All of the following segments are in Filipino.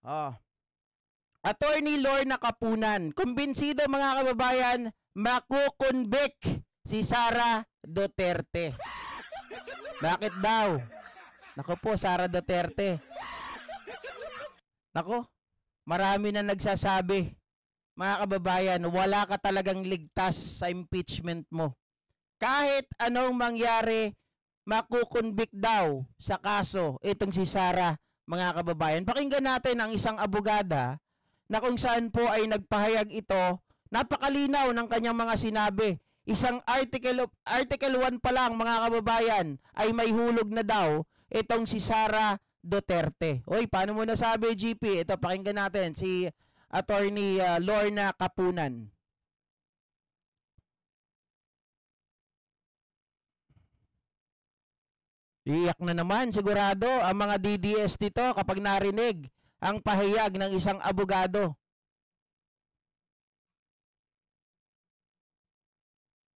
Oh. Attorney Lorna Kapunan, kumbinsido mga kababayan, makukonvict si Sara Duterte. Bakit daw? Nako po, Sara Duterte. Nako, marami na nagsasabi. Mga kababayan, wala ka talagang ligtas sa impeachment mo. Kahit anong mangyari, makukonvict daw sa kaso itong si Sara, mga kababayan. Pakinggan natin ang isang abogada na kung saan po ay nagpahayag ito, napakalinaw ng kanyang mga sinabi. Isang article 1 pa lang, mga kababayan, ay may hulog na daw itong si Sara Duterte. Oy, paano mo nasabi, GP? Ito, pakinggan natin si Attorney Lorna Kapunan. Iyak na naman sigurado ang mga DDS dito kapag narinig ang pahayag ng isang abogado.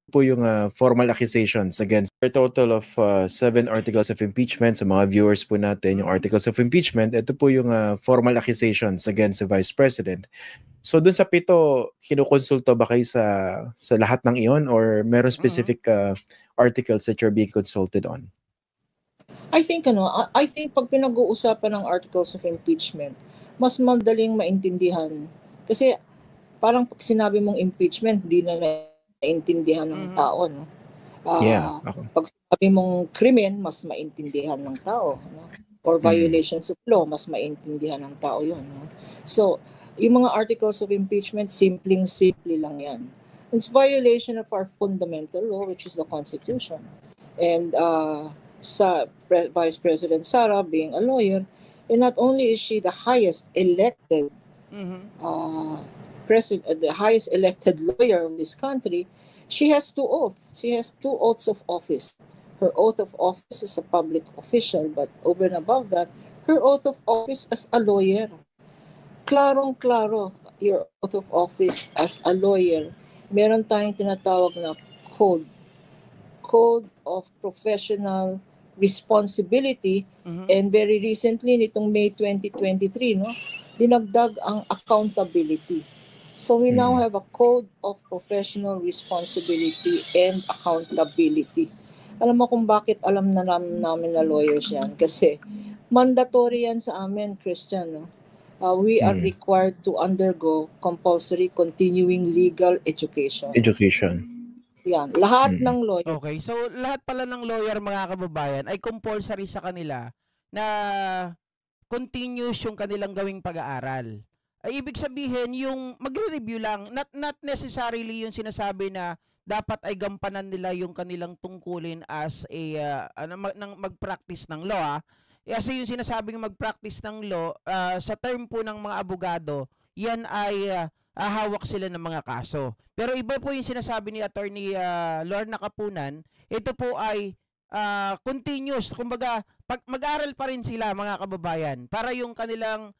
Po yung formal accusations against a total of 7 articles of impeachment. Sa mga viewers po natin, yung articles of impeachment, ito po yung formal accusations against the Vice President. So dun sa 7, kinukonsulta ba kayo sa lahat ng iyon or meron specific articles that you're being consulted on? I think pag pinag-uusapan ng articles of impeachment, mas madaling maintindihan. Kasi parang pag sinabi mong impeachment, di na maintindihan ng tao, no? Pag sinabi mong krimen, mas maintindihan ng tao, no? Or violations of law, mas maintindihan ng tao yun, no? So, yung mga articles of impeachment, simple lang yan. It's violation of our fundamental law, which is the Constitution. And sa Vice President Sara being a lawyer, and not only is she the highest elected the highest elected lawyer of this country, she has 2 oaths. She has 2 oaths of office. Her oath of office as a public official, but over and above that, her oath of office as a lawyer. Klarong-klaro, your oath of office as a lawyer. Meron tayong tinatawag na code of professional responsibility, and very recently nitong May 2023, no, dinagdag ang accountability. So we now have a code of professional responsibility and accountability. Alam mo kung bakit alam na namin na lawyers yan? Kasi mandatory yan sa amin, Christian, no? We are required to undergo compulsory continuing legal education. Yan, lahat ng lawyer. Okay, so lahat pala ng lawyer, mga kababayan, ay compulsory sa kanila na continuous yung kanilang gawing pag-aaral. Ay ibig sabihin, yung magre-review lang, not necessarily yung sinasabi na dapat ay gampanan nila yung kanilang tungkulin as a mag-practice ng law. Kasi yung sinasabing mag-practice ng law, sa term po ng mga abogado, yan ay hawak sila ng mga kaso. Pero iba po yung sinasabi ni Attorney Lorna Kapunan, ito po ay continuous. Kumbaga, mag-aral pa rin sila, mga kababayan, para yung kanilang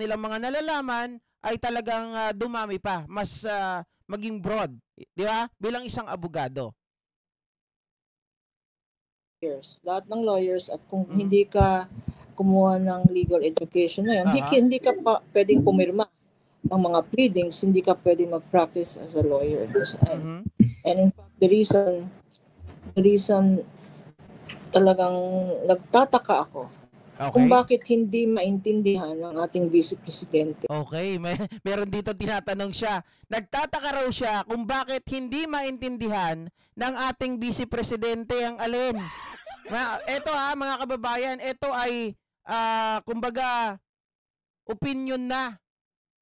mga nalalaman ay talagang dumami pa, mas maging broad, di ba? Bilang isang abogado. Lahat ng lawyers, at kung hindi ka kumuha ng legal education na yun, hindi ka pa pwedeng pumirma ng mga pleadings, hindi ka pwedeng mag-practice as a lawyer. And in fact, the reason talagang nagtataka ako kung bakit hindi maintindihan ng ating Vice Presidente. Okay, meron dito tinatanong siya. Nagtataka raw siya kung bakit hindi maintindihan ng ating Vice Presidente ang alin. Ito mga kababayan, ito ay kumbaga opinion na.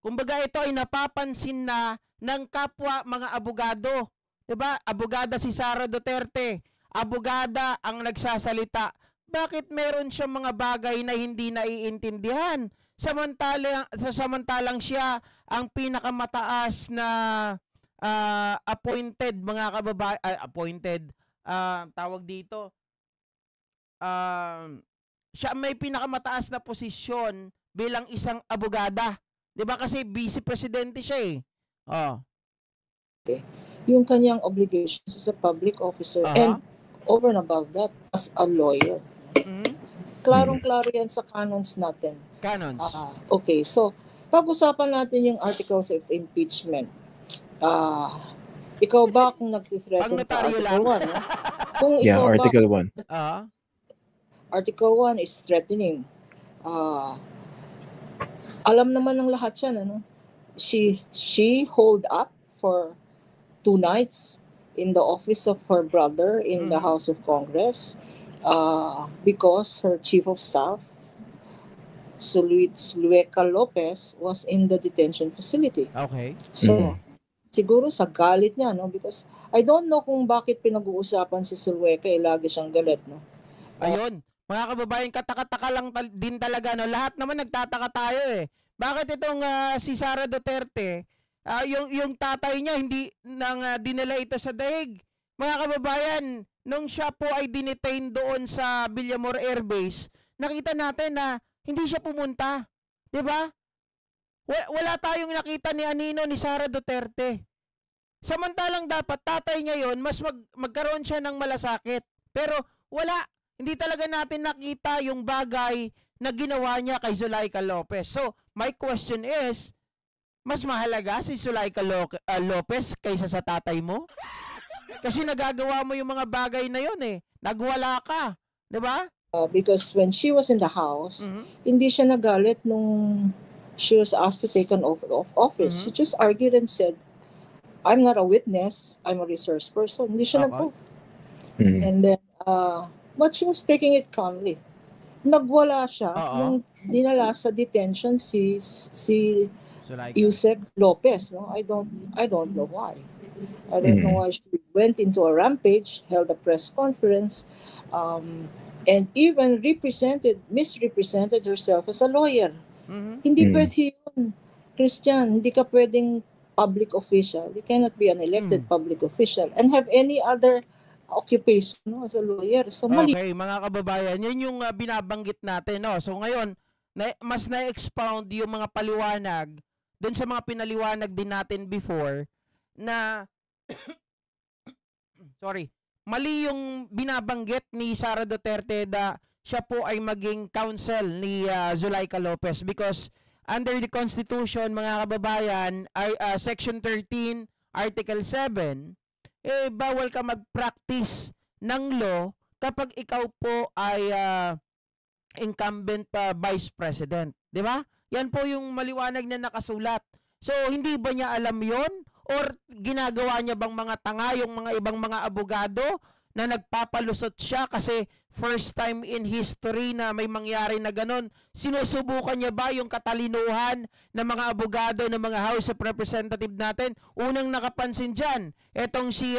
Kumbaga ito ay napapansin na ng kapwa mga abogado. 'Di ba? Abogada si Sara Duterte. Abogada ang nagsasalita. Bakit meron siyang mga bagay na hindi naiintindihan? Samantalang siya ang pinakamataas na appointed, mga kababayan, tawag dito. Siya may pinakamataas na posisyon bilang isang abogada. 'Di ba kasi vice presidente siya eh. Yung kanyang obligations as a public officer and over and above that as a lawyer. Klarong-klaro yan sa canons natin. Canons. Okay, so pag-usapan natin yung articles of impeachment. Ikaw ba kung nag-threaten ka Article 1? No? Kung ikaw Article 1. Article 1 is threatening. Alam naman ng lahat yan. Ano? She holed up for 2 nights in the office of her brother in the House of Congress because her chief of staff, Zulueta Lopez, was in the detention facility. Okay. So, siguro sa galit niya, no? Because I don't know kung bakit pinag-uusapan si Zulueta, lagi siyang galit, no? Ayun, mga kababayan, kataka-taka lang din talaga, no? Lahat naman nagtataka tayo eh. Bakit itong si Sara Duterte, yung tatay niya hindi nang dinala ito sa daig? Mga kababayan, nung siya po ay dinetain doon sa Villamor Air Base, nakita natin na hindi siya pumunta. 'Di ba? Wala tayong nakita ni Anino ni Sara Duterte. Samantalang dapat tatay niya yon, mas magkaroon siya ng malasakit. Pero wala, hindi talaga natin nakita yung bagay na ginawa niya kay Zulaika Lopez. So, my question is, mas mahalaga si Zulaika Lopez kaysa sa tatay mo? Kasi nagagawa mo yung mga bagay na yun eh. Nagwala ka. 'Di ba? Because when she was in the house, hindi siya nagalit nung she was asked to take an oath of office. She just argued and said, I'm not a witness, I'm a resource person. Hindi siya nag-oath. And then, but she was taking it calmly. Nagwala siya nung dinala sa detention si Yusek Lopez. No? I don't know why. I don't know why she went into a rampage, held a press conference, and even misrepresented herself as a lawyer. Hindi pwede yun. Christian, hindi ka pwedeng public official. You cannot be an elected public official and have any other occupation, no, as a lawyer. So, okay, mga kababayan, yan yung binabanggit natin. No? So ngayon, mas na-expound yung mga paliwanag doon sa mga pinaliwanag din natin before na sorry, mali yung binabanggit ni Sara Duterte na siya po ay maging counsel ni Zulaika Lopez because under the Constitution, mga kababayan, ay Section 13, Article 7, bawal ka mag-practice ng law kapag ikaw po ay incumbent Vice President. Di ba? Yan po yung maliwanag na nakasulat. So, hindi ba niya alam yon? Or ginagawa niya bang mga tanga yung mga ibang mga abogado na nagpapalusot siya kasi first time in history na may mangyari na ganon? Sinusubukan niya ba yung katalinuhan ng mga abogado ng mga House of Representative natin? Unang nakapansin dyan, etong si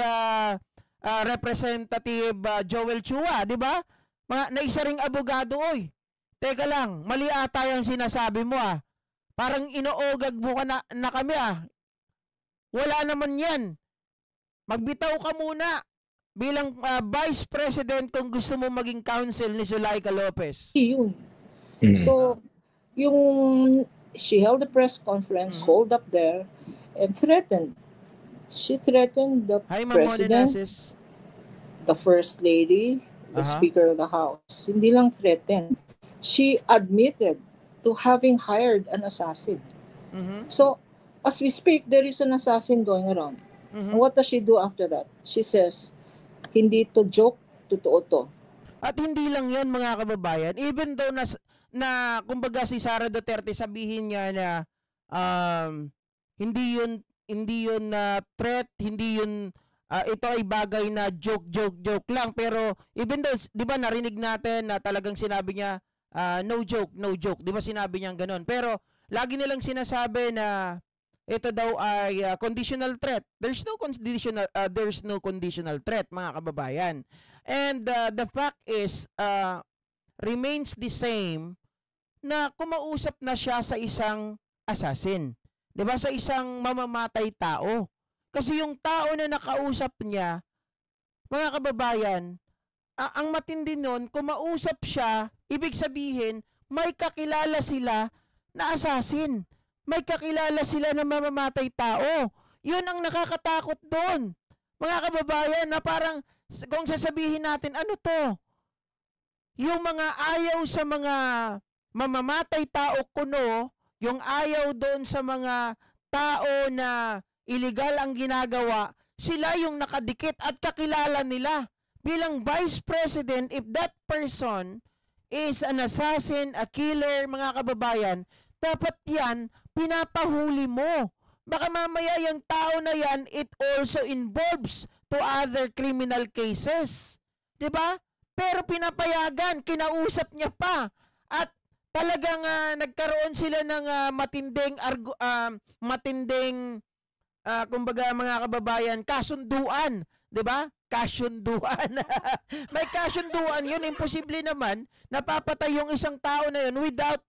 Representative Joel Chua, di ba? Na isa ring abogado, oy. Teka lang, mali ata yung sinasabi mo ah. Parang inoogag mo ka na kami ah. Wala naman yan. Magbitaw ka muna bilang Vice President kung gusto mo maging counsel ni Zulaika Lopez. Yun. So, she held a press conference, hold up there, and threatened. She threatened the President, the First Lady, the Speaker of the House. Hindi lang threatened. She admitted to having hired an assassin. So, as we speak, there is an assassin going around. And what does she do after that? She says, hindi to joke, totoo to. At hindi lang yan, mga kababayan. Even though na kumbaga si Sara Duterte sabihin niya na hindi yun threat, hindi yun ito ay bagay na joke lang. Pero even though, di ba narinig natin na talagang sinabi niya, no joke. Di ba sinabi niya ganon? Pero lagi nilang sinasabi na ito daw ay conditional threat. There's no conditional threat, mga kababayan. And the fact is remains the same na kumausap na siya sa isang assassin. 'Di ba? Sa isang mamamatay tao. Kasi yung tao na nakausap niya, mga kababayan, ang matindi nun, kumausap siya, ibig sabihin, may kakilala sila na assassin. May kakilala sila na mamamatay tao. Yun ang nakakatakot doon. Mga kababayan, na parang kung sasabihin natin, ano to? yung mga ayaw sa mga mamamatay tao kuno, yung ayaw doon sa mga tao na illegal ang ginagawa, sila yung nakadikit at kakilala nila. Bilang Vice President, if that person is an assassin, a killer, mga kababayan, dapat yan, pinapahuli mo. Baka mamaya yung tao na yan, it also involves to other criminal cases. Diba? Pero pinapayagan, kinausap niya pa. At talagang nagkaroon sila ng matinding kumbaga mga kababayan, kasunduan, 'di ba? Kasunduan. May kasunduan 'yun, imposible naman napapatay yung isang tao na 'yun without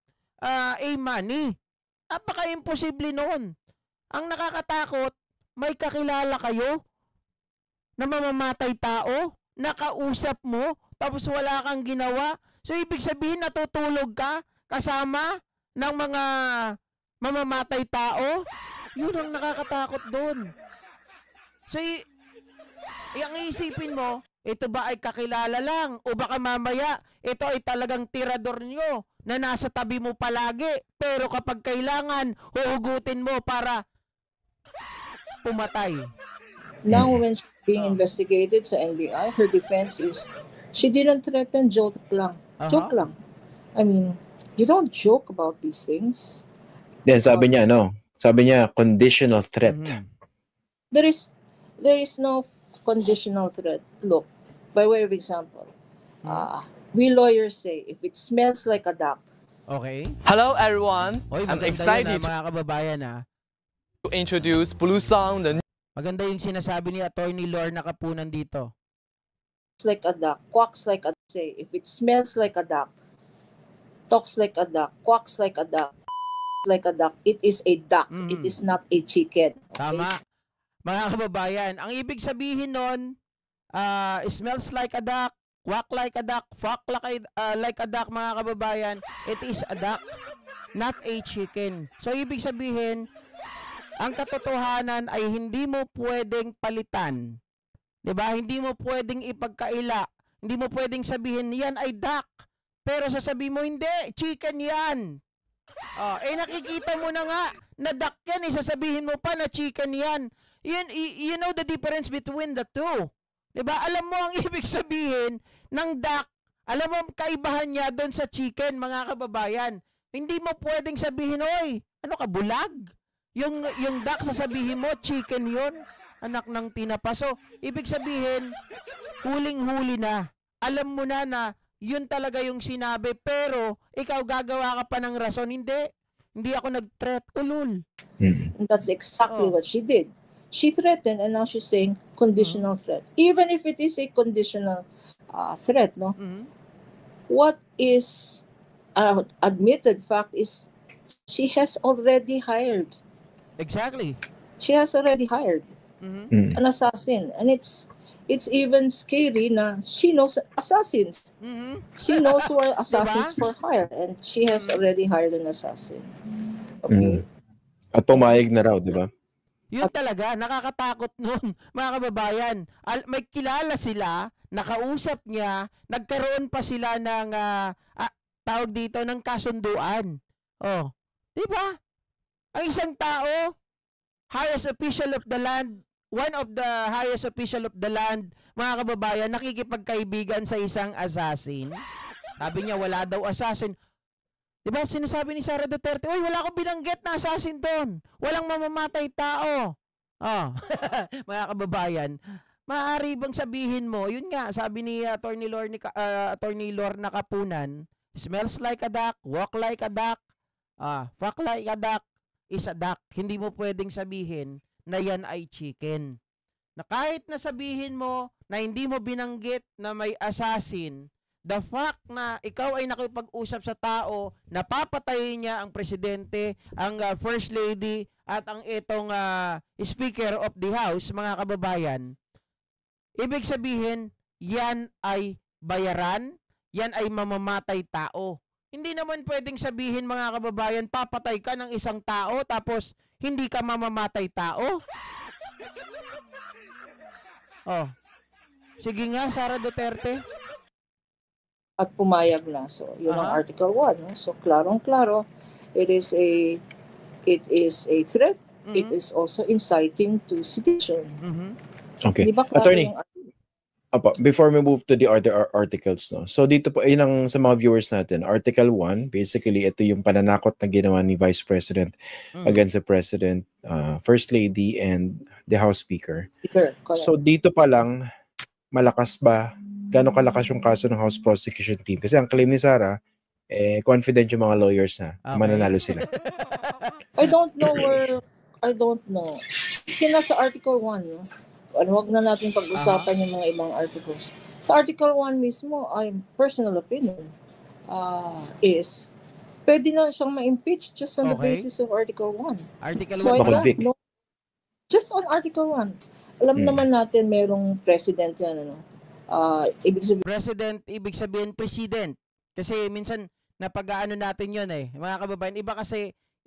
a money. Napaka-imposible noon. Ang nakakatakot, may kakilala kayo na mamamatay tao, nakausap mo, tapos wala kang ginawa. So, ibig sabihin, natutulog ka kasama ng mga mamamatay tao. Yun ang nakakatakot doon. So, ang isipin mo, ito ba ay kakilala lang? O baka mamaya, ito ay talagang tirador nyo na nasa tabi mo palagi. Pero kapag kailangan, huhugutin mo para pumatay. Now, when she's being investigated sa NBI, her defense is, she didn't threaten, joke lang. Joke lang. I mean, you don't joke about these things. Then sabi niya, sabi niya, conditional threat. There is no conditional threat. Look, by way of example, we lawyers say, if it smells like a duck. Okay. Hello everyone, I'm excited mga kababayan to introduce Blue Song, the maganda yung sinasabi ni Attorney Lorna Kapunan dito. Like a duck, quacks like a duck. Say, if it smells like a duck, talks like a duck, quacks like a duck, like a duck, it is a duck. It is not a chicken. Okay? Tama. Mga kababayan, ang ibig sabihin nun, smells like a duck, quack like a duck, fuck like a duck, mga kababayan, it is a duck, not a chicken. So, ibig sabihin, ang katotohanan ay hindi mo pwedeng palitan. 'Di ba? Hindi mo pwedeng ipagkaila. Hindi mo pwedeng sabihin yan ay duck. Pero sasabihin mo hindi, chicken 'yan. Nakikita mo na nga na duck 'yan, sasabihin mo pa na chicken 'yan. You know the difference between the two. 'Di ba? Alam mo ang ibig sabihin ng duck. Alam mo ang kaibahan niya doon sa chicken, mga kababayan. Hindi mo pwedeng sabihin, oy, ano ka, bulag? Yung duck, sasabihin mo, chicken yun. Anak ng tinapa. So, ibig sabihin, huling-huli na. Alam mo na yun talaga yung sinabi. Pero, ikaw gagawa ka pa ng rason. Hindi ako nag-threat. Ulul. That's exactly what she did. She threatened and now she's saying conditional threat. Even if it is a conditional threat, no? What is admitted fact is she has already hired. Exactly. She has already hired an assassin, and it's even scary na she knows assassins. She knows who are assassins for hire, and she has already hired an assassin. Okay. At pumayag na raw, di ba? Yun talaga, nakakatakot nun, mga kababayan. May kilala sila, nakausap niya, nagkaroon pa sila ng tawag dito ng kasunduan. Di ba? Ang isang tao, highest official of the land, one of the highest official of the land, mga kababayan, nakikipagkaibigan sa isang assassin. Sabi niya, wala daw assassin. Diba, sinasabi ni Sara Duterte, uy, wala akong binanggit na assassin doon. Walang mamamatay tao. Mga kababayan, maaari bang sabihin mo, yun nga, sabi ni Attorney Lorna Kapunan, smells like a duck, walk like a duck, fuck like a duck, is a duck. Hindi mo pwedeng sabihin na yan ay chicken. Na kahit na sabihin mo na hindi mo binanggit na may assassin, the fact na ikaw ay nakipag-usap sa tao, napapatayin niya ang presidente, ang first lady, at ang itong speaker of the house, mga kababayan, ibig sabihin, yan ay bayaran, yan ay mamamatay tao. Hindi naman pwedeng sabihin, mga kababayan, papatay ka ng isang tao tapos hindi ka mamamatay tao. Sige nga, Sara Duterte. at pumayag na. So, yun ang Aha. Article 1. No? So, klarong-klaro, it is a threat. It Mhm. is also inciting to sedition. Mhm. Okay. Di ba klaro Attorney, yung Apo, before we move to the other articles, no? So dito po, ayun ang sa mga viewers natin. Article 1, basically, ito yung pananakot na ginawa ni Vice President against the President, First Lady, and the House Speaker. speaker? Correct. So dito pa lang, malakas ba? Gano'ng kalakas yung kaso ng House Prosecution Team? Kasi ang claim ni Sarah, confident yung mga lawyers na Okay. mananalo sila. I don't know. Kasi nasa Article 1, no? Huwag na natin pag-usapan yung mga ibang articles. Sa Article 1 mismo, personal opinion, is pwede na siyang ma-impeach just on the Okay. basis of Article 1. Article So, 1 I pa lang. Convict. don't know. Just on Article 1. Alam naman natin merong president yan, ano? Ibig sabihin, Ibig sabihin president. Kasi minsan napag-aano natin 'yon mga kababayan.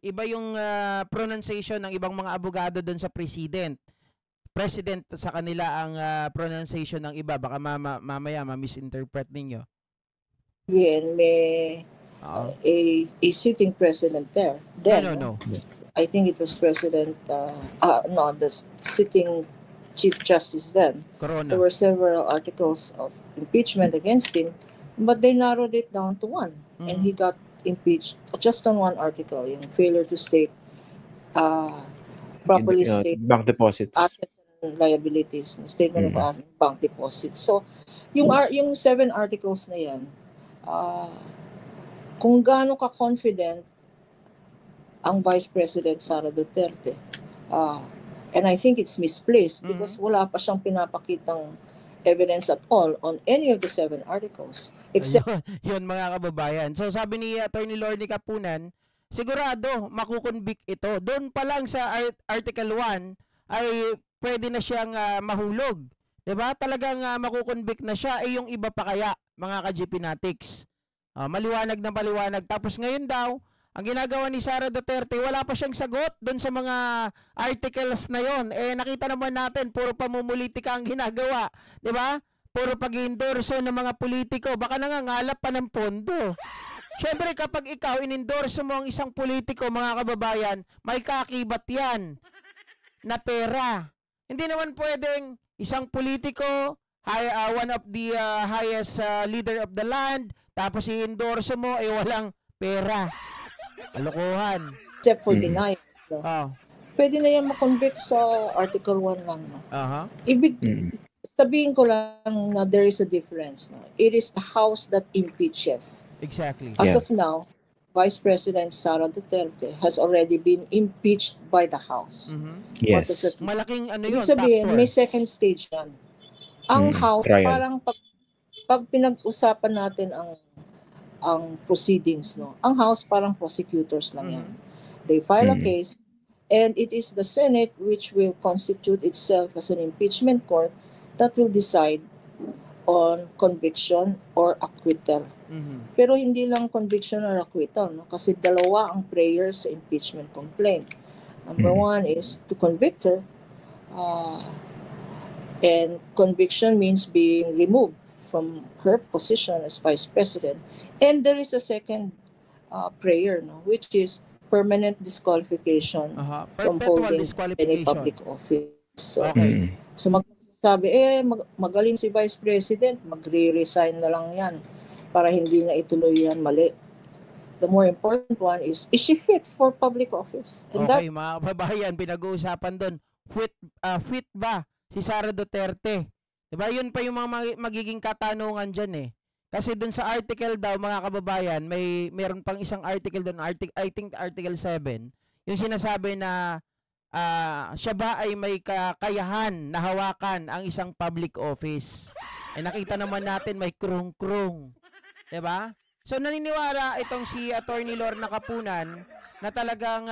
Iba yung pronunciation ng ibang mga abogado doon sa president. President sa kanila ang pronunciation ng iba. Baka mamaya ma-misinterpret ninyo. may Oo. a sitting president there. Then, No. I think it was President, the sitting Chief Justice then. Corona. There were several articles of impeachment against him, but they narrowed it down to one. And he got impeached just on one article, yung failure to state, properly state Bank deposits. assets and liabilities, statement of assets, bank deposits. So, yung 7 articles na yan, kung gaano ka-confident ang Vice President Sara Duterte, and I think it's misplaced because wala pa siyang pinapakitang evidence at all on any of the 7 articles. Except yun mga kababayan. So sabi ni Attorney Lorny Kapunan, sigurado makukonvict ito. Doon pa lang sa Article 1 ay pwede na siyang mahulog. 'Di ba? Talagang makukonvict na siya. Yung iba pa kaya, mga ka-GPnatics. Maliwanag na maliwanag. Tapos ngayon daw, ang ginagawa ni Sara Duterte, wala pa siyang sagot doon sa mga articles na yon. Nakita naman natin, puro pamumulitika ang ginagawa. 'Di ba? Puro pag-endorso ng mga politiko. Baka nangangalap pa ng pondo. Siyempre, kapag ikaw in-endorso mo ang isang politiko, mga kababayan, may kakibat yan na pera. Hindi naman pwedeng isang politiko, one of the highest leader of the land, tapos i-endorso mo, walang pera. Alokohan. except for denial. No? Pwede na yan makonvict sa Article 1 lang. No? Sabihin ko lang na there is a difference. No? It is the House that impeaches. Exactly. As of now, Vice President Sara Duterte has already been impeached by the House. What does Yes. that mean? Malaking ano yun, Ibig sabihin, factor. may second stage yan. Ang House, trial. parang pag pinag-usapan natin ang proceedings, no? Ang House parang prosecutors lang yan. They file a case, and it is the Senate which will constitute itself as an impeachment court that will decide on conviction or acquittal. Pero hindi lang conviction or acquittal, no? Kasi dalawa ang prayers sa impeachment complaint. Number one is to convict her, and conviction means being removed from her position as Vice President. And there is a second prayer, no, which is permanent disqualification from Perpetual holding any disqualification. public office. So, Okay. so magsasabi, magaling si Vice President, magre-resign na lang yan para hindi na ituloy yan mali. The more important one is she fit for public office? And Okay, mga kababayan, pinag-uusapan doon, fit ba si Sara Duterte? Diba? Yun pa yung mga magiging katanungan dyan Kasi doon sa article daw, mga kababayan, meron pang isang article doon, I think Article 7, yung sinasabi na siya ba ay may kakayahan na hawakan ang isang public office. Nakita naman natin may krung-krung. Diba? So naniniwala itong si Attorney Lorna Kapunan na talagang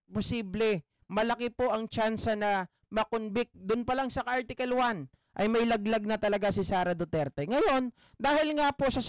posible, malaki po ang tsansa na makonvict doon pa lang sa Article 1 ay may laglag na talaga si Sara Duterte. Ngayon, dahil nga po sa